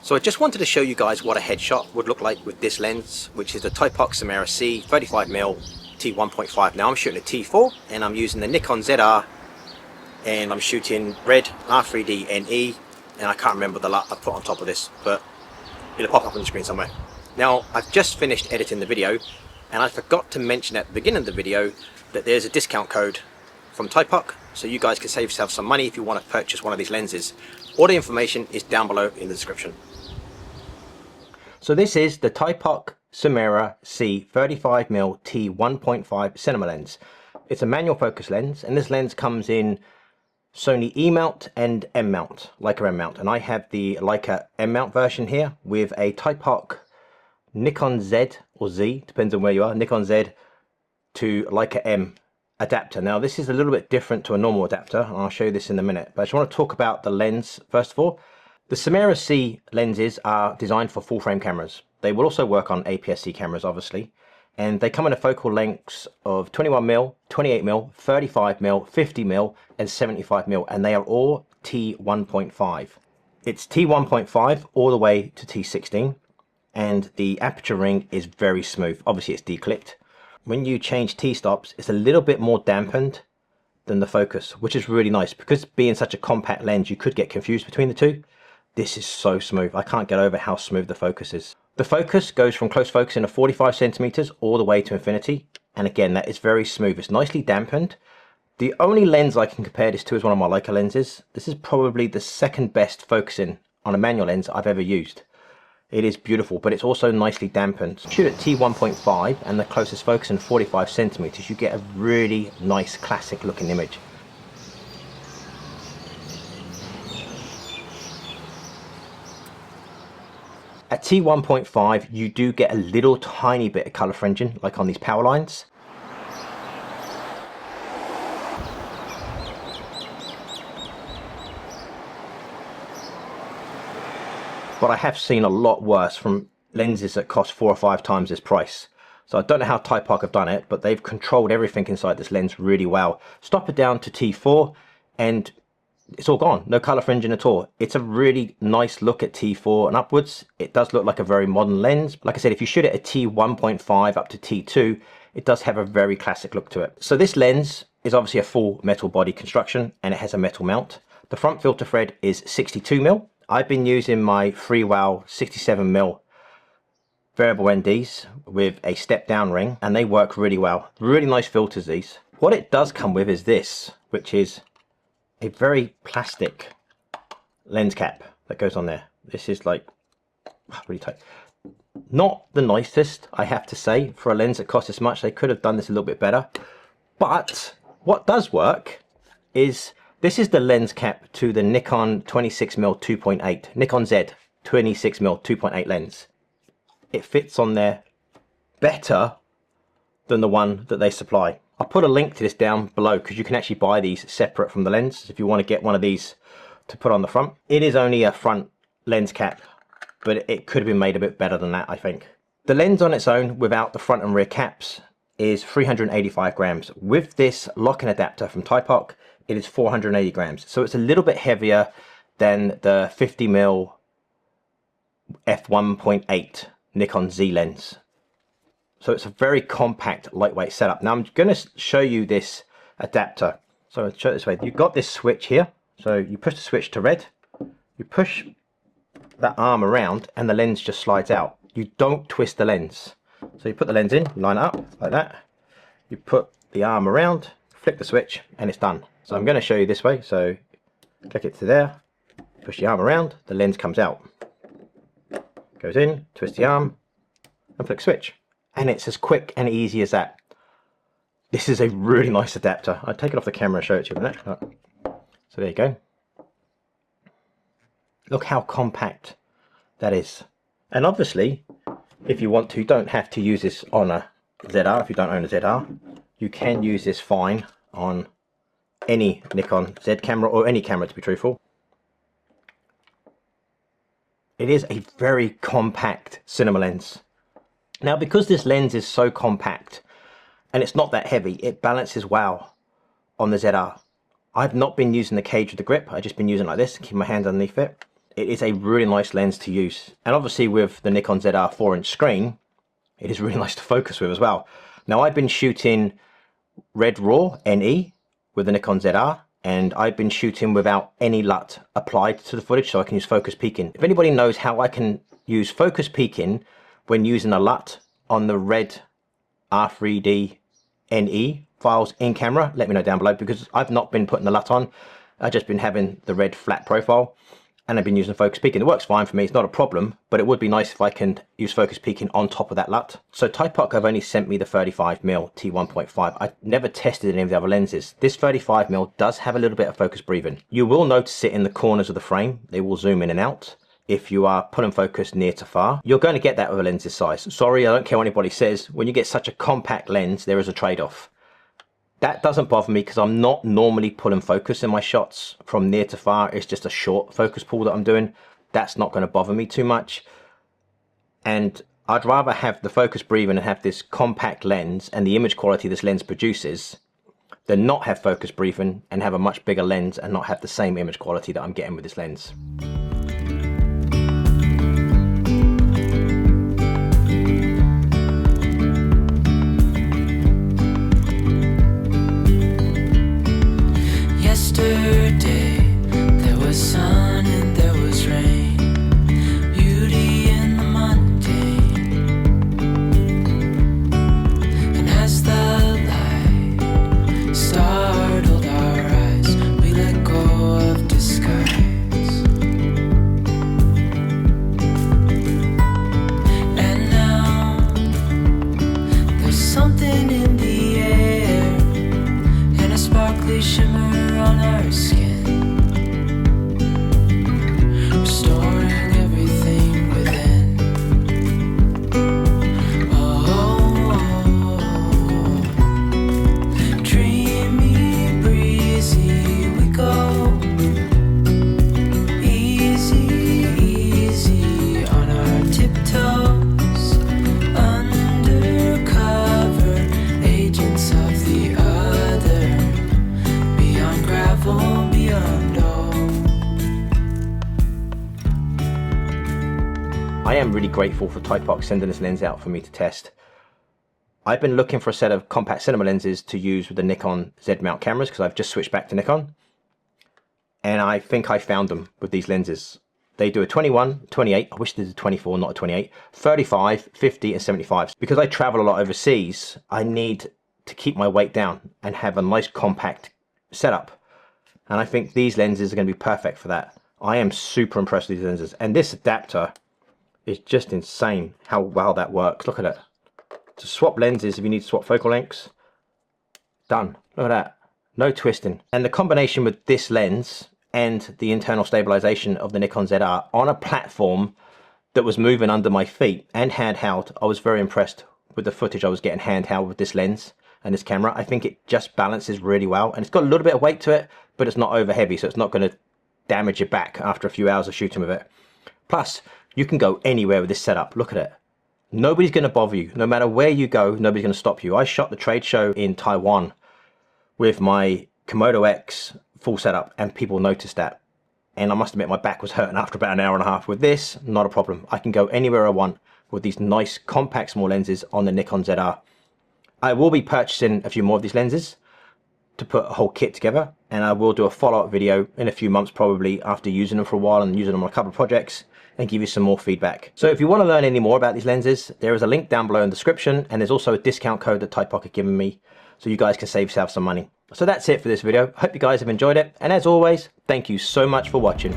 So I just wanted to show you guys what a headshot would look like with this lens, which is the Thypoch Simera-C 35mm T1.5. Now I'm shooting a T4 and I'm using the Nikon ZR and I'm shooting red R3D NE, and I can't remember the lot I put on top of this, but it'll pop up on the screen somewhere. Now I've just finished editing the video and I forgot to mention at the beginning of the video that there's a discount code from Thypoch, so you guys can save yourself some money if you want to purchase one of these lenses. All the information is down below in the description. So this is the Thypoch Simera-C 35mm T1.5 cinema lens. It's a manual focus lens, and this lens comes in Sony E mount and M mount, Leica M mount, and I have the Leica M mount version here with a Thypoch Nikon Z or Z, depends on where you are, Nikon Z to Leica M adapter. Now this is a little bit different to a normal adapter, and I'll show you this in a minute, but I just want to talk about the lens first of all. The Simera-C lenses are designed for full frame cameras. They will also work on APS-C cameras obviously, and they come in a focal lengths of 21mm, 28mm, 35mm, 50mm and 75mm, and they are all T1.5. It's T1.5 all the way to T16, and the aperture ring is very smooth. Obviously it's declicked. When you change T-stops, it's a little bit more dampened than the focus, which is really nice because being such a compact lens you could get confused between the two. This is so smooth. I can't get over how smooth the focus is. The focus goes from close focus in 45 centimeters all the way to infinity, and again that is very smooth. It's nicely dampened. The only lens I can compare this to is one of my Leica lenses. This is probably the second best focusing on a manual lens I've ever used. It is beautiful, but it's also nicely dampened. Shoot at T1.5 and the closest focus in 45 centimeters, you get a really nice classic looking image. At T1.5 you do get a little tiny bit of color fringing like on these power lines. But I have seen a lot worse from lenses that cost 4 or 5 times this price. So I don't know how Thypoch have done it, but they've controlled everything inside this lens really well. Stop it down to T4 and it's all gone. No color fringing at all. It's a really nice look at T4 and upwards. It does look like a very modern lens. Like I said, if you shoot it at T1.5 up to T2, it does have a very classic look to it. So this lens is obviously a full metal body construction and it has a metal mount. The front filter thread is 62mm. I've been using my Freewell 67mm variable NDs with a step down ring, and they work really well. Really nice filters these. What it does come with is this, which is a very plastic lens cap that goes on there. This is like really tight. Not the nicest, I have to say, for a lens that costs this much. They could have done this a little bit better. But what does work is this is the lens cap to the Nikon 26mm 2.8, Nikon Z 26mm 2.8 lens. It fits on there better than the one that they supply. I'll put a link to this down below because you can actually buy these separate from the lens if you want to get one of these to put on the front. It is only a front lens cap, but it could have been made a bit better than that, I think. The lens on its own without the front and rear caps is 385 grams. With this lock-in adapter from Thypoch, it is 480 grams. So it's a little bit heavier than the 50mm f1.8 Nikon Z lens. So it's a very compact, lightweight setup. Now I'm going to show you this adapter. So I'll show it this way. You've got this switch here. So you push the switch to red. You push that arm around and the lens just slides out. You don't twist the lens. So you put the lens in, line it up like that. You put the arm around, flick the switch, and it's done. So I'm going to show you this way. So click it to there, push the arm around, the lens comes out. Goes in, twist the arm, and flick switch. And it's as quick and easy as that. This is a really nice adapter. I'll take it off the camera and show it to you in a minute. So there you go. Look how compact that is. And obviously, if you want to, you don't have to use this on a ZR. If you don't own a ZR, you can use this fine on any Nikon Z camera or any camera, to be truthful. It is a very compact cinema lens. Now because this lens is so compact and it's not that heavy, it balances well on the ZR. I've not been using the cage with the grip, I've just been using it like this, keep my hand underneath it. it is a really nice lens to use. And obviously with the Nikon ZR 4-inch screen, it is really nice to focus with as well. Now I've been shooting Red RAW NE with the Nikon ZR, and I've been shooting without any LUT applied to the footage, so I can use focus peaking. If anybody knows how I can use focus peaking when using a LUT on the Red R3D NE files in camera, let me know down below, because I've not been putting the LUT on. I've just been having the red flat profile, and I've been using focus peaking. It works fine for me, it's not a problem, but it would be nice if I can use focus peaking on top of that LUT. So Thypoch have only sent me the 35mm T1.5. I've never tested any of the other lenses. This 35mm does have a little bit of focus breathing. You will notice it in the corners of the frame. They will zoom in and out. If you are pulling focus near to far, you're going to get that with a lens this size. Sorry, I don't care what anybody says. When you get such a compact lens, there is a trade-off. That doesn't bother me because I'm not normally pulling focus in my shots from near to far. It's just a short focus pull that I'm doing. That's not going to bother me too much. And I'd rather have the focus breathing and have this compact lens and the image quality this lens produces than not have focus breathing and have a much bigger lens and not have the same image quality that I'm getting with this lens. Yesterday there was sun and there was rain, beauty in the mundane. And as the light startled our eyes, we let go of disguise. And now there's something in the air and a sparkly shimmer on our skin, restoring everything within. Oh, dreamy, breezy we go, easy, easy on our tiptoes, undercover agents of the other. I am really grateful for Thypoch sending this lens out for me to test. I've been looking for a set of compact cinema lenses to use with the Nikon Z mount cameras because I've just switched back to Nikon. And I think I found them with these lenses. They do a 21, 28, I wish they did a 24, not a 28, 35, 50 and 75. Because I travel a lot overseas, I need to keep my weight down and have a nice compact setup. And I think these lenses are going to be perfect for that. I am super impressed with these lenses. And this adapter is just insane how well that works. Look at it. To swap lenses, if you need to swap focal lengths, done. Look at that. No twisting. And the combination with this lens and the internal stabilization of the Nikon ZR on a platform that was moving under my feet and handheld, I was very impressed with the footage I was getting handheld with this lens and this camera. I think it just balances really well, and it's got a little bit of weight to it, but it's not over heavy, so it's not going to damage your back after a few hours of shooting with it. Plus, you can go anywhere with this setup. Look at it. Nobody's going to bother you. No matter where you go, nobody's going to stop you. I shot the trade show in Taiwan with my Komodo X full setup, and people noticed that. And I must admit, my back was hurting after about an hour and a half. With this, not a problem. I can go anywhere I want with these nice compact small lenses on the Nikon ZR. I will be purchasing a few more of these lenses to put a whole kit together, and I will do a follow-up video in a few months, probably after using them for a while and using them on a couple of projects, and give you some more feedback. So if you want to learn any more about these lenses, there is a link down below in the description, and there's also a discount code that Thypoch have given me, so you guys can save yourself some money. So that's it for this video. Hope you guys have enjoyed it, and as always, thank you so much for watching.